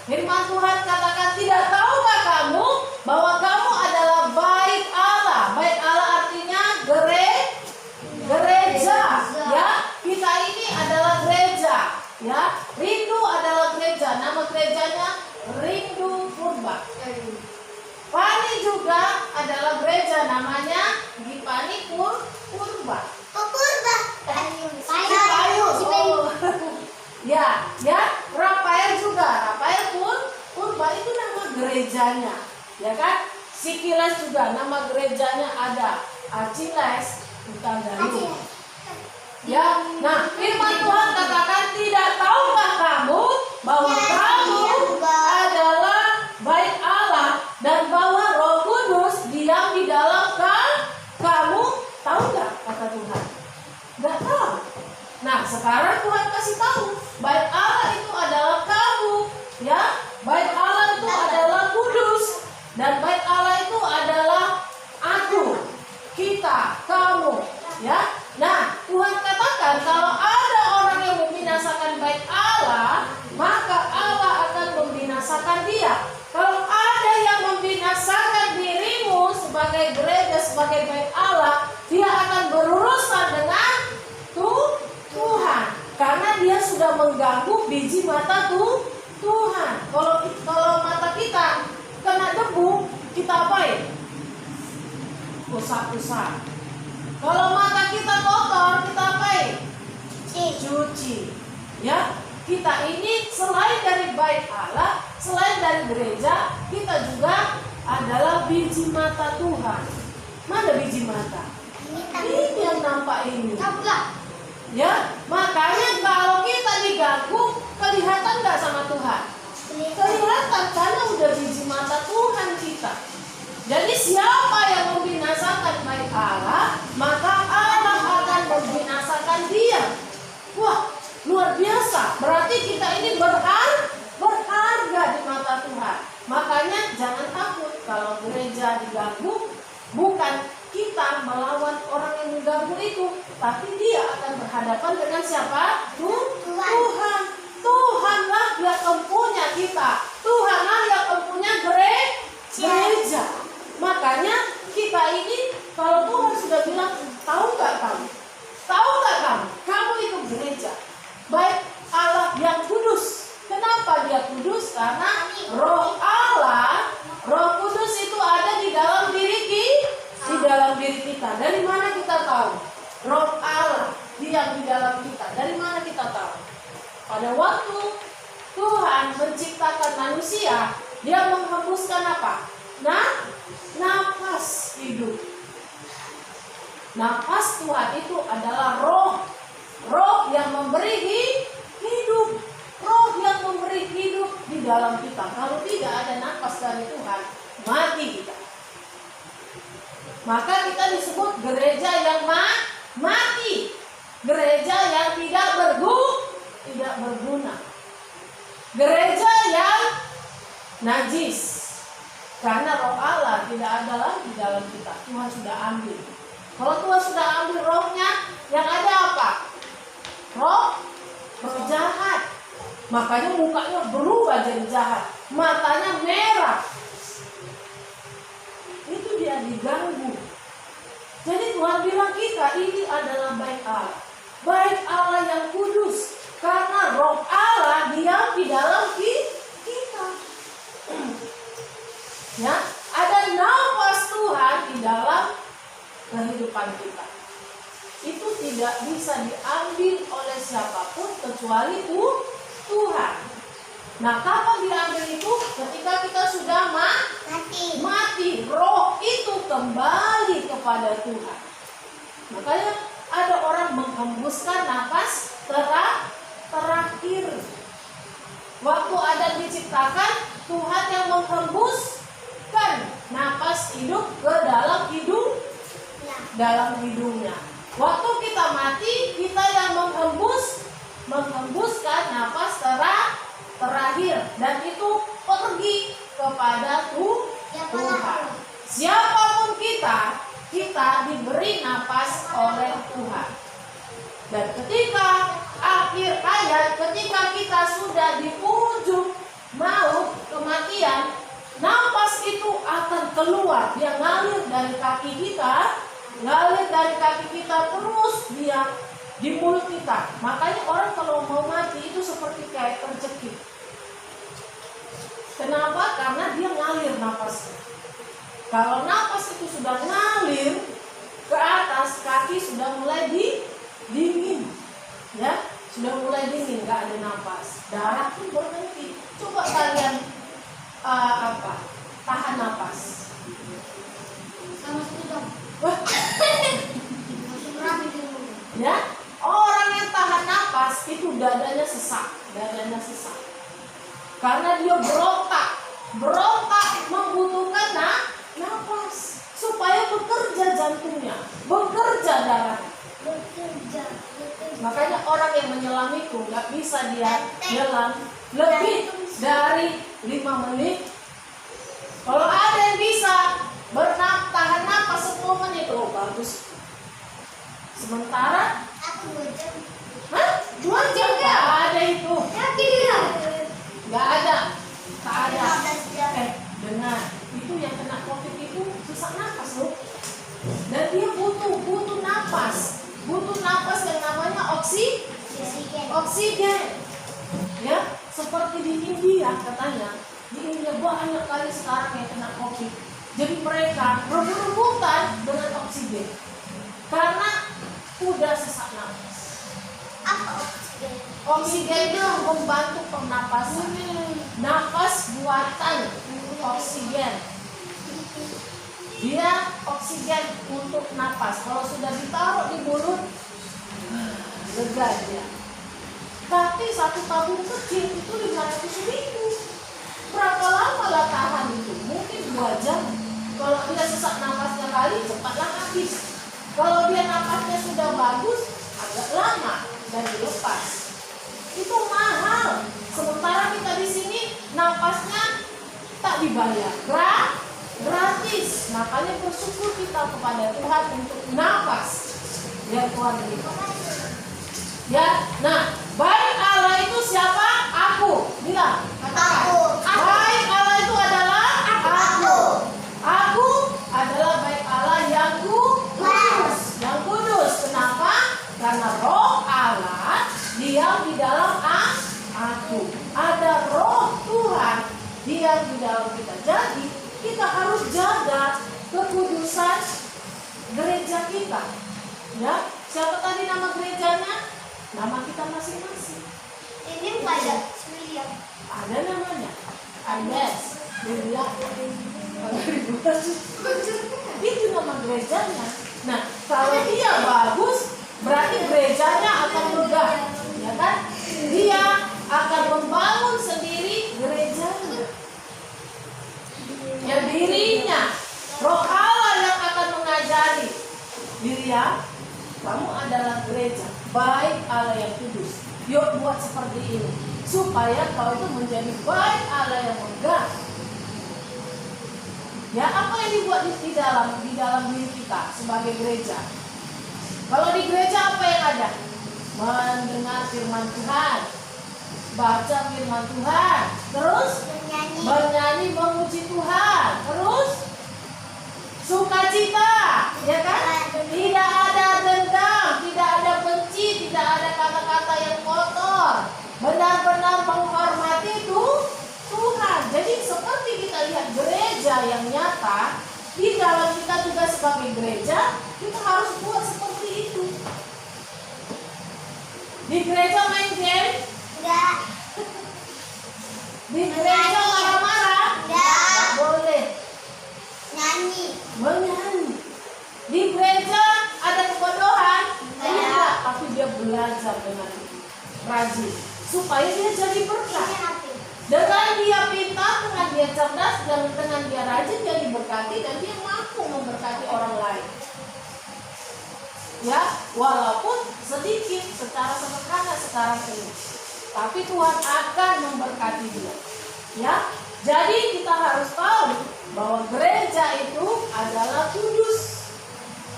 Firman Tuhan katakan, tidak tahukah kamu bahwa kamu adalah bait Allah? Bait Allah artinya gereja, ya. Kita ini adalah gereja, ya. Rindu adalah gereja. Nama gerejanya Rindu Purba. Pani juga adalah gereja, namanya Gipani Purba. Purba. Payu. Oh. Ya. Rafael juga. Rafael Purba itu nama gerejanya, ya kan? Sikiles juga nama gerejanya ada. Aciles Utadayu. Ya, nah firman Tuhan katakan, tidak tahukah kamu bahwa kamu adalah bait Allah dan bahwa Roh Kudus diam di dalam kamu? Tahu nggak kata Tuhan? Nggak tahu. Nah sekarang Tuhan kasih tahu, bait Allah itu adalah kamu, ya. Bait Allah itu adalah kudus, dan bait Allah itu adalah aku, kita, kamu, ya. Nah Tuhan katakan, kalau ada orang yang membinasakan bait Allah, maka Allah akan membinasakan dia. Kalau ada yang membinasakan dirimu sebagai gereja, sebagai bait Allah, dia akan berurusan dengan Tuhan, karena dia sudah mengganggu biji mata Tuhan. Kalau mata kita kena debu, kita apain? Usap-usap. Kalau mata kita kotor, kita apain? Cuci. Ya, kita ini selain dari bait Allah, selain dari gereja, kita juga adalah biji mata Tuhan. Mana biji mata? Ini yang nampak ini. Ya, makanya kalau kita diganggu, kelihatan nggak sama Tuhan? Kelihatan, karena udah biji mata Tuhan kita. Jadi siapa yang membinasakan bait Allah, maka Allah akan membinasakan dia. Wah, luar biasa. Berarti kita ini berharga di mata Tuhan. Makanya jangan takut kalau gereja diganggu. Bukan kita melawan orang yang mengganggu itu, tapi dia akan berhadapan dengan siapa? Tuhan. Tuhanlah yang empunya kita. Tuhanlah yang empunya gereja. Makanya kita ini, kalau Tuhan sudah bilang, tahu nggak kamu? Tahu nggak kamu? Kamu itu gereja. Baik Allah yang kudus. Kenapa dia kudus? Karena Roh Allah, Roh Kudus itu ada di dalam diri kita. Dari mana kita tahu? Roh Allah diam di dalam kita. Dari mana kita tahu? Pada waktu Tuhan menciptakan manusia, dia menghembuskan apa? Nafas hidup. Nafas Tuhan itu adalah roh yang memberi hidup. Roh yang memberi hidup di dalam kita. Kalau tidak ada nafas dari Tuhan, mati kita. Maka kita disebut gereja yang mati. Gereja yang tidak berguna. Gereja yang najis. Karena Roh Allah tidak ada lagi di dalam kita. Tuhan sudah ambil. Kalau Tuhan sudah ambil rohnya, yang ada apa? Roh jahat. Makanya mukanya berubah jadi jahat. Matanya merah. Itu dia diganggu. Jadi Tuhan bilang kita ini adalah bait Allah. Bait Allah yang kudus. Karena Roh Allah diam di dalam kita. Ya, ada nafas Tuhan di dalam kehidupan kita. Itu tidak bisa diambil oleh siapapun kecuali Tuhan. Nah, kapan diambil itu? Ketika kita sudah mati. Roh itu kembali kepada Tuhan. Makanya ada orang menghembuskan nafas terakhir. Waktu Adam diciptakan, Tuhan yang menghembuskan nafas hidup ke dalam hidungnya. Waktu kita mati, kita yang menghembuskan nafas terakhir, dan itu pergi kepada Tuhan. Siapapun kita diberi nafas oleh Tuhan. Dan ketika akhir hayat, ketika kita sudah di ujung maut, itu akan keluar, dia ngalir dari kaki kita, terus dia di mulut kita. Makanya orang kalau mau mati itu seperti kayak terjepit. Kenapa? Karena dia ngalir napasnya. Kalau napas itu sudah ngalir ke atas, kaki sudah mulai dingin, ya, sudah mulai dingin, nggak ada napas, darah pun berhenti. Coba kalian tahan napas. Sama seperti dong. Ya, orang yang tahan napas itu dadanya sesak, karena dia berontak membutuhkan napas supaya bekerja jantungnya, bekerja darah. Makanya orang yang menyelamiku nggak bisa dia jalan lebih dari 5 menit. Kalau ada yang bisa tahan napas 10 menit, oh bagus. Sementara Aku 2 jam. 2 jam nggak ada itu, nggak ada. Dengar, itu yang kena COVID itu susah napas loh. Dan dia butuh napas yang namanya oksigen. Ya, seperti di India katanya. Di India banyak kali sekarang yang kena COVID. Jadi mereka rebut-rebutan dengan oksigen karena udah sesak napas. Apa oksigen? Oksigen itu membantu pernapasan. Napas buatan oksigen. Dia oksigen untuk napas. Kalau sudah ditaruh di mulut, lega dia. Tapi 1 tabung kecil itu 500.000. Berapa lama lah tahan itu? Mungkin 2 jam. Kalau dia sesak napasnya kali, cepatlah habis. Kalau dia napasnya sudah bagus, agak lama dan dilepas. Itu mahal. Sementara kita di sini napasnya tak dibayar, gratis. Makanya bersyukur kita kepada Tuhan untuk napas. Ya Tuhan itu. Ya, nah, baik Allah itu siapa? Aku. Bilang, katakan. Baik Allah itu adalah aku. Aku adalah baik Allah yang kudus. Yang kudus. Kenapa? Karena Roh Allah diam di dalam aku. Ada Roh Tuhan diam di dalam kita. Jadi kita harus jaga kekudusan gereja kita. Ya, siapa tadi nama gerejanya? Nama kita masing-masing. Ini pada William. Ada namanya. Agnes. William. Itu nama gerejanya. Nah, kalau dia bagus, berarti gerejanya akan megah, ya kan? Dia akan membangun sendiri gerejanya. Ya, dirinya. Roh Allah yang akan mengajari. Dirinya, kamu adalah gereja, baik Allah yang kudus. Yuk buat seperti ini, supaya kau itu menjadi baik Allah yang megah. Ya, apa yang dibuat di dalam diri kita sebagai gereja? Kalau di gereja apa yang ada? Mendengar firman Tuhan, baca firman Tuhan, terus bernyanyi memuji Tuhan, terus sukacita, ya kan? Tidak ada dendam, tidak ada benci, tidak ada kata-kata yang kotor. Benar-benar menghormati Tuhan. Jadi seperti kita lihat gereja yang nyata, di dalam kita juga sebagai gereja, kita harus buat seperti itu. Di gereja main game? Enggak. Di gereja marah-marah? Enggak. Boleh. Menyanyi. Di gereja ada kebodohan? Tidak. Tapi dia belajar dengan rajin supaya dia jadi berkat. Dengan dia pintar, dengan dia cerdas, dan dengan dia rajin, dia diberkati dan dia mampu memberkati orang lain. Ya, walaupun sedikit secara sederhana sekarang ini, tapi Tuhan akan memberkati dia. Ya, jadi kita harus tahu bahwa gereja itu adalah kudus.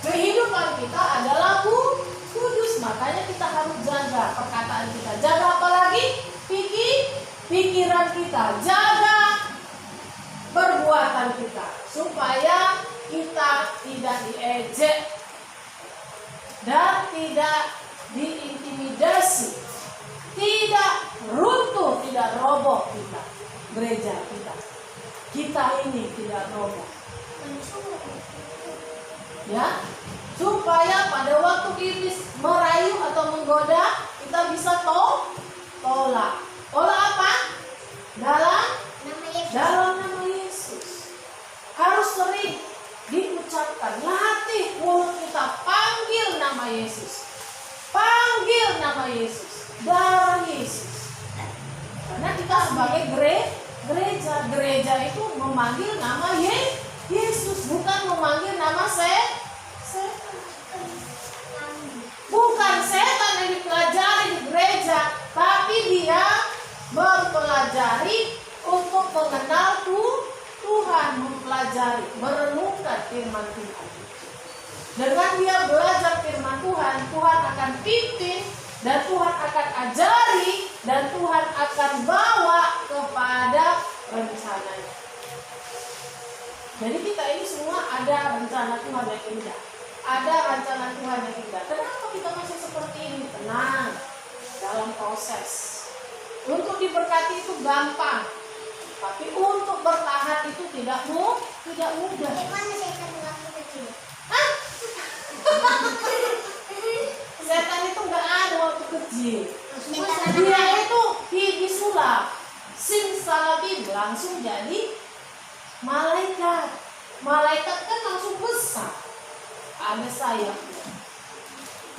Kehidupan kita adalah kudus. Makanya kita harus jaga perkataan kita. Jaga apa lagi? Pikiran kita. Jaga perbuatan perbuatan kita, supaya kita tidak diejek dan tidak diintimidasi, tidak runtuh, tidak roboh kita, gereja kita ini tidak roboh, ya, supaya pada waktu iblis merayu atau menggoda, kita bisa tolak apa? Dalam nama Yesus. Harus sering diucapkan, latih mulut kita, panggil nama Yesus, panggil nama Yesus, darah Yesus. Karena kita sebagai gereja itu memanggil nama Yesus, bukan memanggil nama setan. Bukan setan yang dipelajari di gereja, tapi dia mempelajari untuk mengenal Tuhan, mempelajari, merenungkan firman Tuhan. Dengan dia belajar firman Tuhan, Tuhan akan pimpin dan Tuhan akan ajari dan Tuhan akan bawa kepada rencananya. Jadi kita ini semua ada rencana Tuhan yang indah. Ada rencana Tuhan yang indah. Kenapa kita masih seperti ini? Tenang, dalam proses. Untuk diberkati itu gampang, tapi untuk bertahan itu tidak mudah. Mana setan waktu kecil? Setan itu nggak ada waktu kecil. Setan Dia itu disulap, simsalabim, langsung jadi malaikat. Malaikat kan langsung besar, ada sayapnya.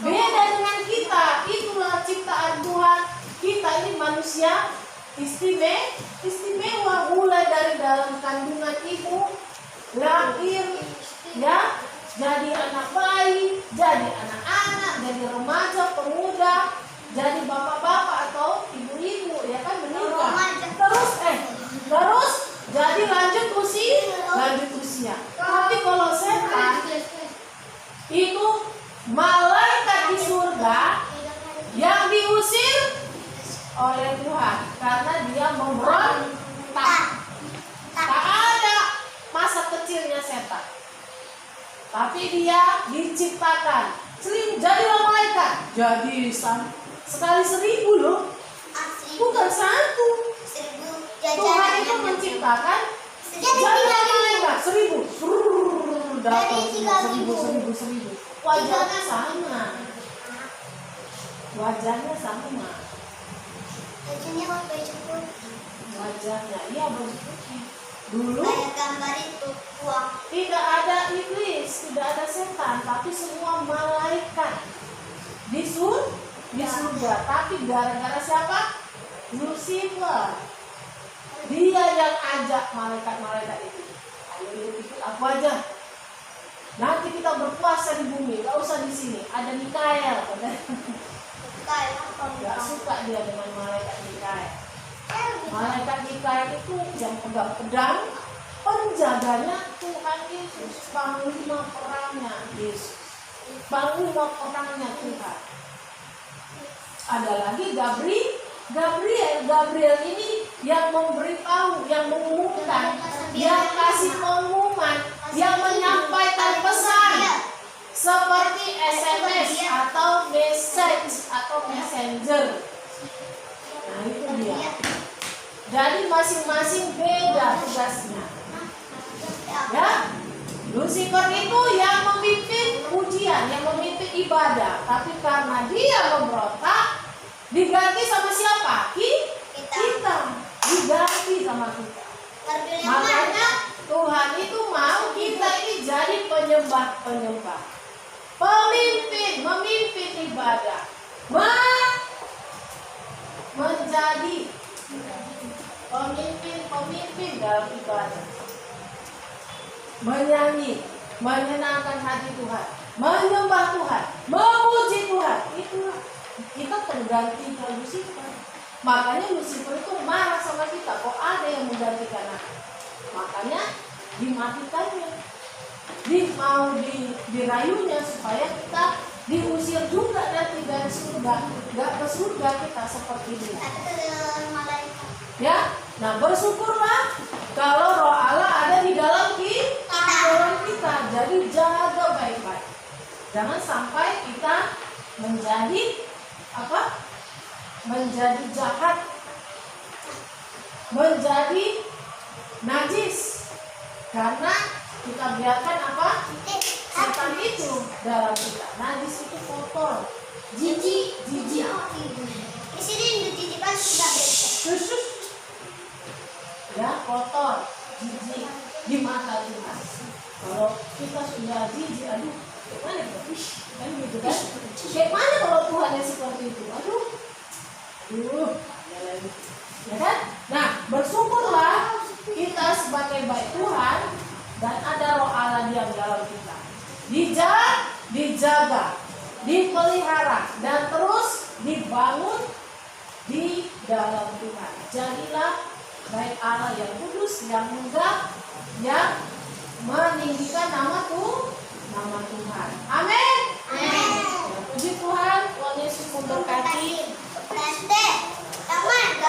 Beda dengan kita, itulah ciptaan Tuhan. Kita ini manusia istimewa, mulai dari dalam kandungan ibu, lahir, ya, jadi anak bayi, jadi anak-anak, jadi remaja, pemuda, jadi bapak-bapak atau ibu-ibu, ya kan, menikah. Terus jadi lanjut usia. Tapi kalau setan itu malaikat di surga yang diusir oleh Tuhan karena dia memberontak. Tak ada masa kecilnya setan, tapi dia diciptakan jadilah malaikat, jadi sekali 1000 loh, bukan 1. Tuhan itu menciptakan jadilah malaikat 1000, datang 1000. Wajahnya sama. Wajahnya, iya baju putih. Dulu Kayak gambar itu uang. tidak ada iblis, tidak ada setan, tapi semua malaikat di surga. Tapi gara-gara siapa? Lucifer. Dia yang ajak malaikat-malaikat itu. Ayo ikut aku aja. Nanti kita berpuasa di bumi, gak usah di sini. Ada Mikael. Gak suka dia dengan malaikat Mikael. Malaikat Mikael itu yang pegang pedang, penjaganya Tuhan Yesus, panglima perangnya Yesus, panglima perangnya Tuhan. Ada lagi Gabriel ini yang memberitahu, yang mengumumkan, yang kasih pengumuman, yang menyampaikan pesan seperti SMS atau message atau messenger. Nah itu dia. Jadi masing-masing beda tugasnya. Ya, Lucifer itu yang memimpin ujian, yang memimpin ibadah. Tapi karena dia memberontak, diganti sama siapa? Kita. Diganti sama kita. Makanya Tuhan itu mau kita ini jadi penyembah. Memimpin ibadah. Menjadi pemimpin dalam ibadah. Menyanyi, menyenangkan hati Tuhan, menyembah Tuhan, memuji Tuhan. Itulah kita terganti dari Lucifer. Makanya Lucifer itu marah sama kita. Kok ada yang menggantikan aku? Makanya dimatikannya. Mau dirayunya supaya kita diusir juga nanti dari surga. Gak ke surga kita seperti dia. Ya, nah bersyukurlah kalau Roh Allah ada di dalam kita. Jadi jaga baik-baik. Jangan sampai kita menjadi apa? Menjadi jahat, menjadi najis, karena kita biarkan apa? Setan itu dalam kita. Najis itu kotor, jijik. Di sini dititipkan sudah beres. Khusus ya, kotor, jijik di mata Tuhan. Kalau kita sudah jijik, aduh, gimana ya? Kan gitu kan? Gimana kalau Tuhan yang seperti itu? Aduh, ya kan? Nah, bersyukurlah kita sebagai baik Tuhan dan ada Roh Allah diam dalam kita. Dijaga, dipelihara, dan terus dibangun di dalam Tuhan. Jadilah baik Allah yang kudus, yang megah, yang meninggikan nama Tuhan. Amin. Amin. Puji Tuhan, Tuhan Yesus memberkati. Berarti, teman,